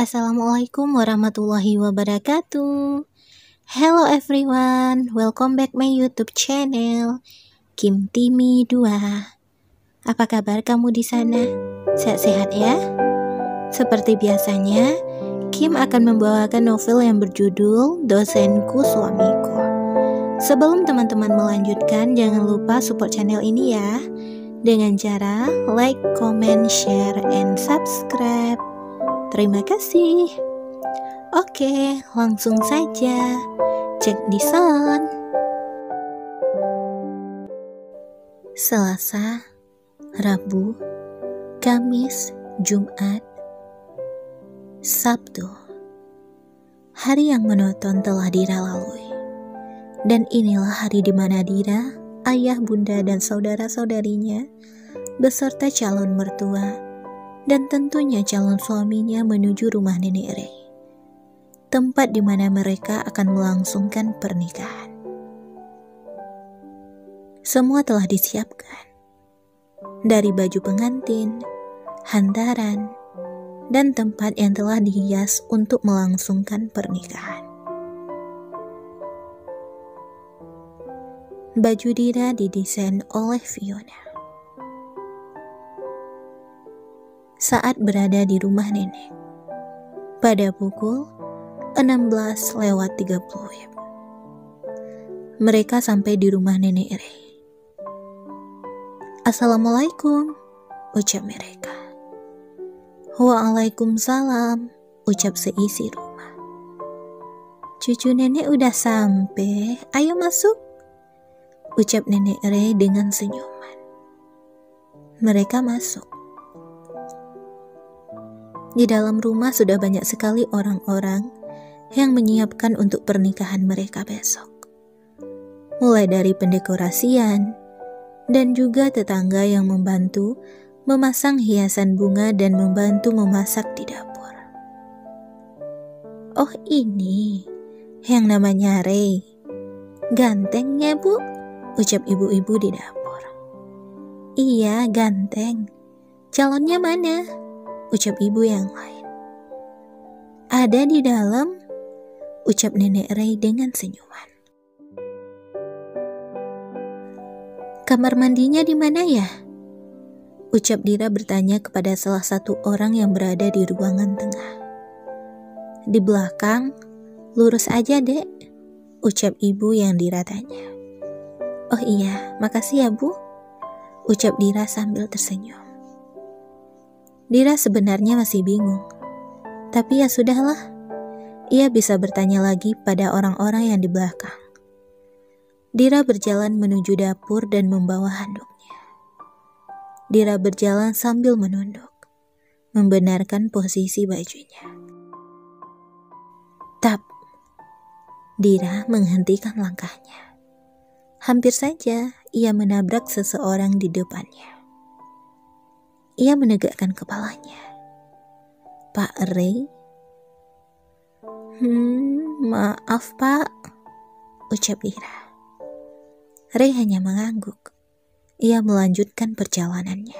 Assalamualaikum warahmatullahi wabarakatuh. Hello everyone, welcome back my YouTube channel Kim Timi 2. Apa kabar kamu di sana? Sehat-sehat ya? Seperti biasanya, Kim akan membawakan novel yang berjudul Dosenku Suamiku. Sebelum teman-teman melanjutkan, jangan lupa support channel ini ya, dengan cara like, comment, share, and subscribe. Terima kasih. Oke, langsung saja. Cek di sound. Selasa, Rabu, Kamis, Jumat, Sabtu. Hari yang monoton telah Dira lalui. Dan inilah hari di mana Dira, ayah, bunda, dan saudara-saudarinya beserta calon mertua dan tentunya calon suaminya menuju rumah nenek Rey, tempat di mana mereka akan melangsungkan pernikahan. Semua telah disiapkan, dari baju pengantin, hantaran, dan tempat yang telah dihias untuk melangsungkan pernikahan. Baju Dira didesain oleh Fiona. Saat berada di rumah nenek, pada pukul 16:30 mereka sampai di rumah nenek Rey. Assalamualaikum, ucap mereka. Waalaikumsalam, ucap seisi rumah. Cucu nenek udah sampai, ayo masuk, ucap nenek Rey dengan senyuman. Mereka masuk. Di dalam rumah sudah banyak sekali orang-orang yang menyiapkan untuk pernikahan mereka besok. Mulai dari pendekorasian dan juga tetangga yang membantu memasang hiasan bunga dan membantu memasak di dapur. Oh, ini yang namanya Rey. Ganteng ya, Bu? Ucap ibu-ibu di dapur. Iya, ganteng. Calonnya mana? Ucap ibu yang lain. Ada di dalam, ucap nenek Rey dengan senyuman. Kamar mandinya di mana ya? Ucap Dira bertanya kepada salah satu orang yang berada di ruangan tengah. Di belakang, lurus aja dek, ucap ibu yang Dira tanya. Oh iya, makasih ya Bu, ucap Dira sambil tersenyum. Dira sebenarnya masih bingung, tapi ya sudahlah, ia bisa bertanya lagi pada orang-orang yang di belakang. Dira berjalan menuju dapur dan membawa handuknya. Dira berjalan sambil menunduk, membenarkan posisi bajunya. Tap, Dira menghentikan langkahnya. Hampir saja ia menabrak seseorang di depannya. Ia menegakkan kepalanya. Pak Rey? Maaf Pak, ucap Dira. Rey hanya mengangguk. Ia melanjutkan perjalanannya.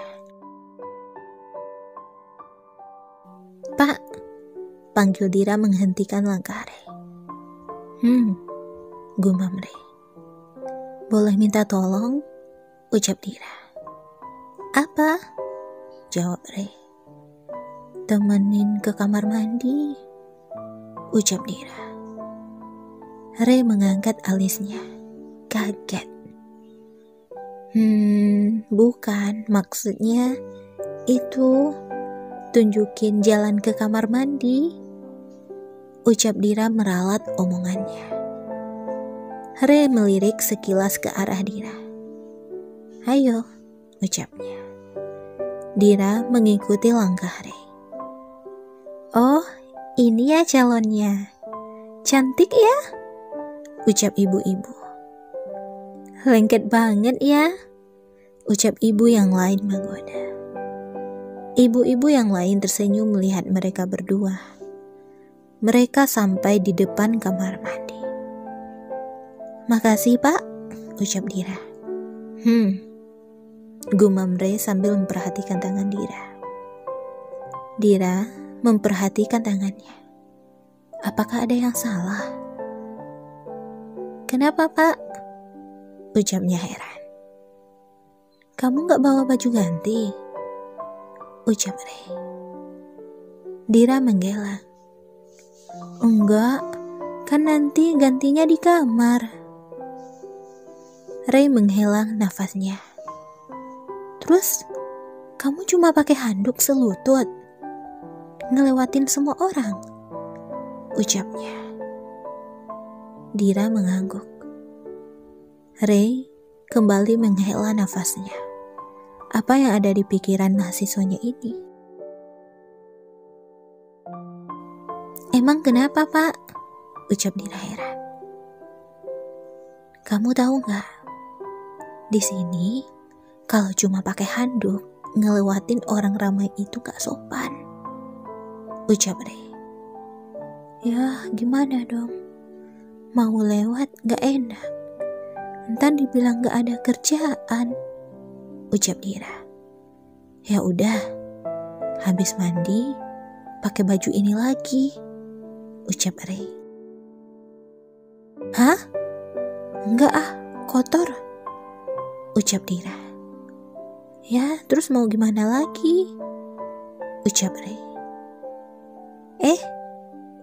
Pak, panggil Dira menghentikan langkah Rey. Gumam Rey. Boleh minta tolong? Ucap Dira. Apa? Jawab Rey. Temenin ke kamar mandi, ucap Dira. Rey mengangkat alisnya, kaget. Bukan, maksudnya itu tunjukin jalan ke kamar mandi, ucap Dira meralat omongannya. Rey melirik sekilas ke arah Dira. Ayo, ucapnya. Dira mengikuti langkah Rey. Oh, ini ya calonnya. Cantik ya? Ucap ibu-ibu. Lengket banget ya? Ucap ibu yang lain menggoda. Ibu-ibu yang lain tersenyum melihat mereka berdua. Mereka sampai di depan kamar mandi. Makasih Pak, ucap Dira. Gumam Rey sambil memperhatikan tangan Dira. Dira, memperhatikan tangannya. Apakah ada yang salah? Kenapa, Pak? Ucapnya heran. Kamu gak bawa baju ganti? Ucap Ray. Dira menggeleng. Enggak, kan nanti gantinya di kamar. Ray menghelang nafasnya. Terus, kamu cuma pakai handuk selutut? Ngelewatin semua orang? Ucapnya. Dira mengangguk. Ray kembali menghela nafasnya. Apa yang ada di pikiran mahasiswanya ini? Emang kenapa, Pak? Ucap Dira heran. Kamu tahu nggak? Di sini, kalau cuma pakai handuk, ngelewatin orang ramai itu gak sopan. Ucap Ray. Ya, gimana dong? Mau lewat gak enak. Ntar dibilang gak ada kerjaan. Ucap Dira. Ya udah, habis mandi, pakai baju ini lagi. Ucap Ray. Hah? Enggak kotor. Ucap Dira. Ya, terus mau gimana lagi? Ucap Ray.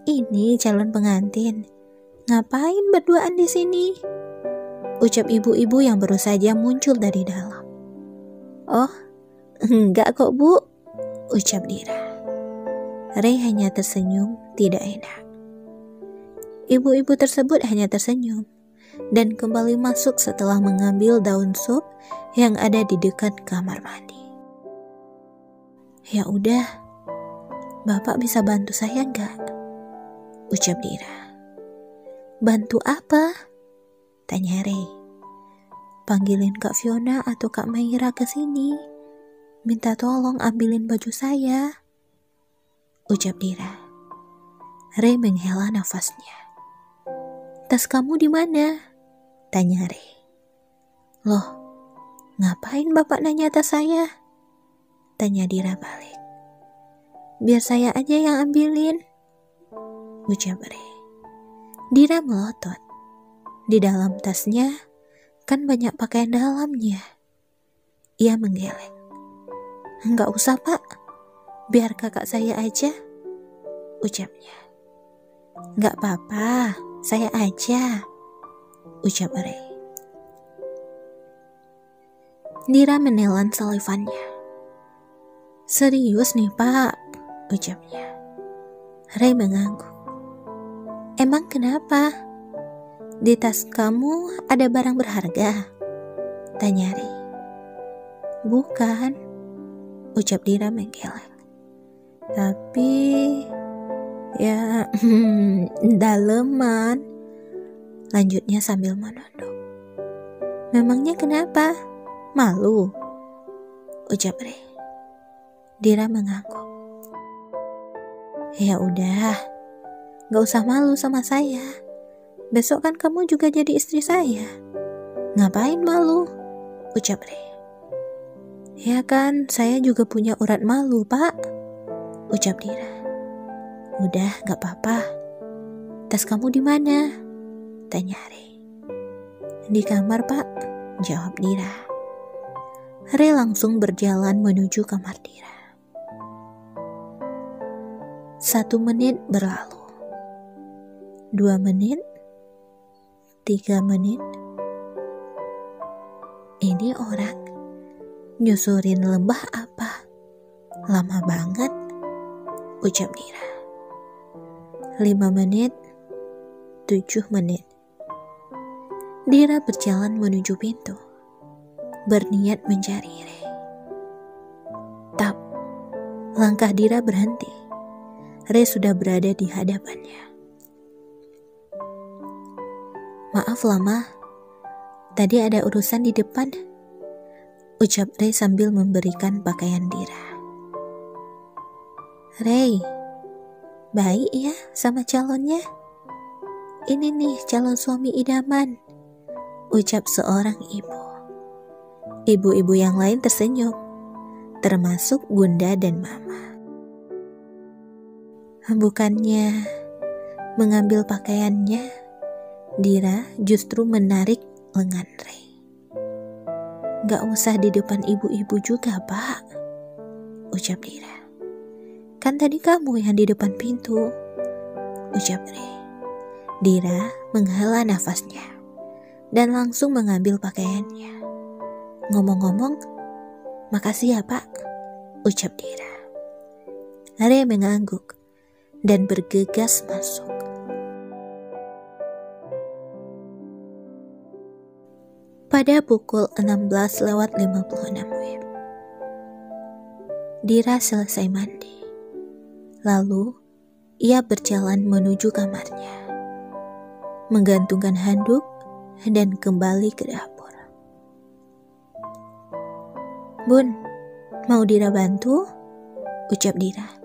Ini calon pengantin. Ngapain berduaan di sini? Ucap ibu-ibu yang baru saja muncul dari dalam. Oh, enggak kok, Bu. Ucap Dira. Ray hanya tersenyum tidak enak. Ibu-ibu tersebut hanya tersenyum dan kembali masuk setelah mengambil daun sup yang ada di dekat kamar mandi. Ya udah, Bapak bisa bantu saya enggak? Ucap Dira. Bantu apa? Tanya Ray. Panggilin Kak Fiona atau Kak Maira ke sini. Minta tolong ambilin baju saya. Ucap Dira. Ray menghela nafasnya. Tas kamu di mana? Tanya Ray. Loh, ngapain Bapak nanya tas saya? Tanya Dira balik. Biar saya aja yang ambilin. Ucap Ray. Dira melotot. Di dalam tasnya kan banyak pakaian dalamnya. Ia menggeleng. Enggak usah, Pak. Biar kakak saya aja. Ucapnya. Enggak apa-apa, saya aja. Ucap Ray. Dira menelan salivannya. Serius nih, Pak. Ucapnya. Ray mengangguk. Emang kenapa? Di tas kamu ada barang berharga? Tanya Ray. Bukan, ucap Dira menggeleng. Tapi, ya, daleman. Lanjutnya sambil menunduk. Memangnya kenapa? Malu? Ucap Ray. Dira mengangguk. Ya udah. Gak usah malu sama saya. Besok kan kamu juga jadi istri saya. Ngapain malu? Ucap Ray. Ya kan, saya juga punya urat malu, Pak. Ucap Dira. Udah, gak apa-apa. Tas kamu di mana? Tanya Ray. Di kamar, Pak. Jawab Dira. Ray langsung berjalan menuju kamar Dira. 1 menit berlalu. 2 menit, 3 menit. Ini orang nyusurin lembah apa? Lama banget, ucap Dira. 5 menit, 7 menit. Dira berjalan menuju pintu, berniat mencari Ray. Tap, langkah Dira berhenti. Ray sudah berada di hadapannya. Maaf lama, tadi ada urusan di depan, ucap Ray sambil memberikan pakaian Dira. Ray, baik ya sama calonnya? Ini nih calon suami idaman, ucap seorang ibu. Ibu-ibu yang lain tersenyum, termasuk Bunda dan Mama. Bukannya mengambil pakaiannya, Dira justru menarik lengan Ray. "Gak usah di depan ibu-ibu juga, Pak," ucap Dira. "Kan tadi kamu yang di depan pintu," ucap Ray. Dira menghela nafasnya dan langsung mengambil pakaiannya. "Ngomong-ngomong, makasih ya, Pak," ucap Dira. Ray mengangguk dan bergegas masuk. Pada pukul 16:56 WIB, Dira selesai mandi. Lalu, ia berjalan menuju kamarnya, menggantungkan handuk dan kembali ke dapur. "Bun, mau Dira bantu?" ucap Dira.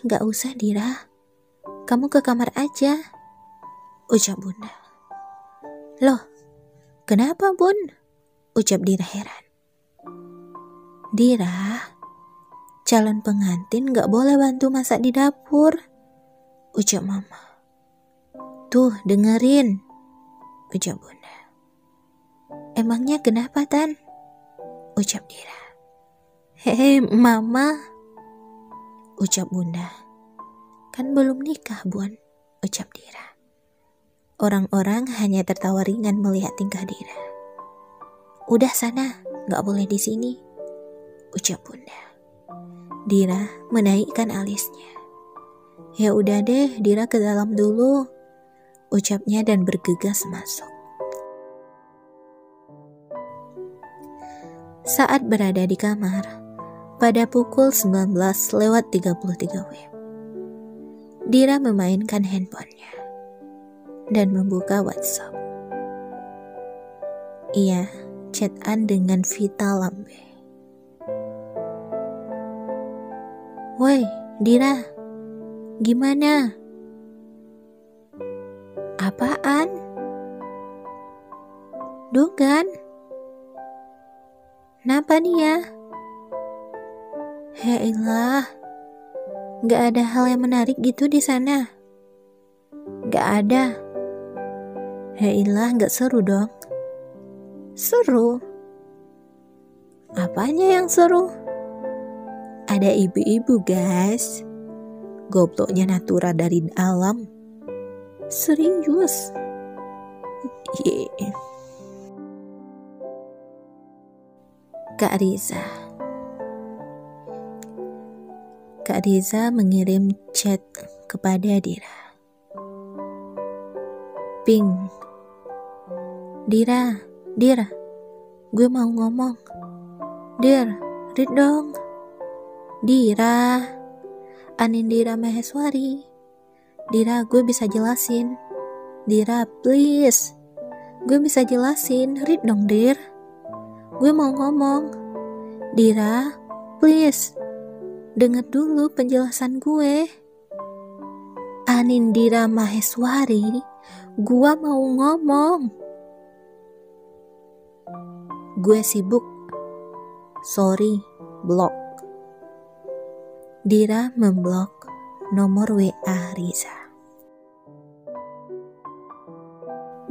Gak usah Dira, kamu ke kamar aja," ucap Bunda. "Loh, kenapa Bun?" ucap Dira heran. "Dira, calon pengantin gak boleh bantu masak di dapur," ucap Mama. "Tuh, dengerin," ucap Bunda. "Emangnya kenapa, Tan?" ucap Dira. "Hehe, Mama," ucap Bunda. "Kan belum nikah, Bun," ucap Dira. Orang-orang hanya tertawa ringan melihat tingkah Dira. "Udah sana, gak boleh di sini," ucap Bunda. Dira menaikkan alisnya. "Ya udah deh, Dira ke dalam dulu," ucapnya dan bergegas masuk. Saat berada di kamar, pada pukul 19:33 WIB, Dira memainkan handphonenya dan membuka WhatsApp. Ia chatan dengan Vita Lambe. "Woi, Dira, gimana?" "Apaan?" "Dogan." "Napa dia?" "Heilah, gak ada hal yang menarik gitu di sana." "Gak ada." "Heilah, gak seru dong." "Seru." "Apanya yang seru?" "Ada ibu-ibu guys. Gobloknya Natura dari alam." "Serius?" "Iya." Kak Riza mengirim chat kepada Dira. "Ping, Dira, gue mau ngomong. Dir, read dong. Dira, Anindira Maheswari. Dira, gue bisa jelasin. Dira, please. Gue bisa jelasin, read dong, Dir. Gue mau ngomong. Dira, please. Dengar dulu penjelasan gue. Anindira Maheswari, gue mau ngomong." "Gue sibuk. Sorry, blok." Dira memblok nomor WA Riza.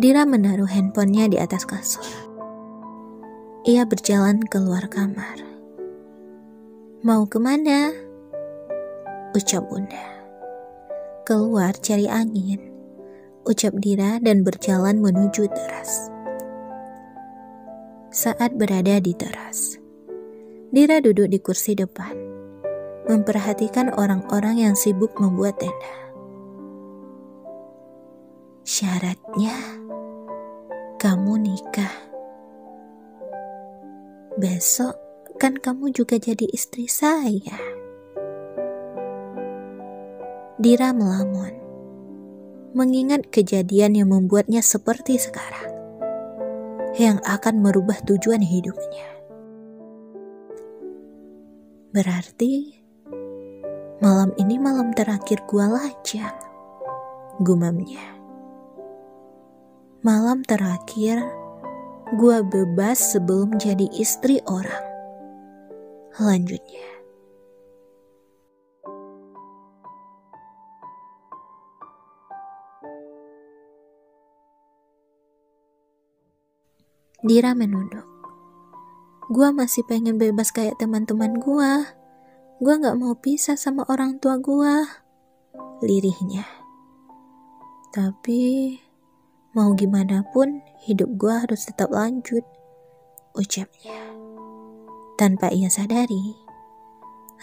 Dira menaruh handphonenya di atas kasur. Ia berjalan keluar kamar. "Mau kemana?" ucap Bunda. "Keluar cari angin," ucap Dira dan berjalan menuju teras. Saat berada di teras, Dira duduk di kursi depan, memperhatikan orang-orang yang sibuk membuat tenda. "Syaratnya, kamu nikah. Besok kan kamu juga jadi istri saya." Dira melamun, mengingat kejadian yang membuatnya seperti sekarang, yang akan merubah tujuan hidupnya. "Berarti malam ini malam terakhir gua lajang," gumamnya. "Malam terakhir gua bebas sebelum jadi istri orang," lanjutnya. Dira menunduk. Gua masih pengen bebas kayak teman-teman gua. Gua gak mau pisah sama orang tua gua, lirihnya. Tapi mau gimana pun hidup gua harus tetap lanjut, ucapnya. Tanpa ia sadari,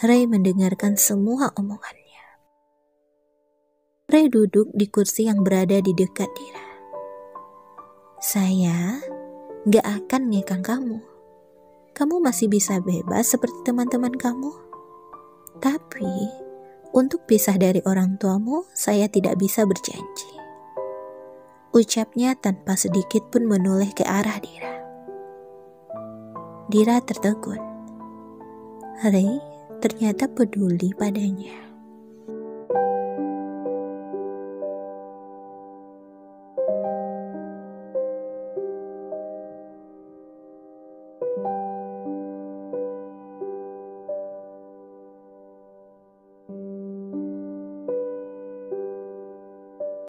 Ray mendengarkan semua omongannya. Ray duduk di kursi yang berada di dekat Dira. Saya gak akan ngekang kamu. Kamu masih bisa bebas seperti teman-teman kamu. Tapi, untuk pisah dari orang tuamu, saya tidak bisa berjanji. Ucapnya tanpa sedikit pun menoleh ke arah Dira. Dira tertegun. Ray ternyata peduli padanya.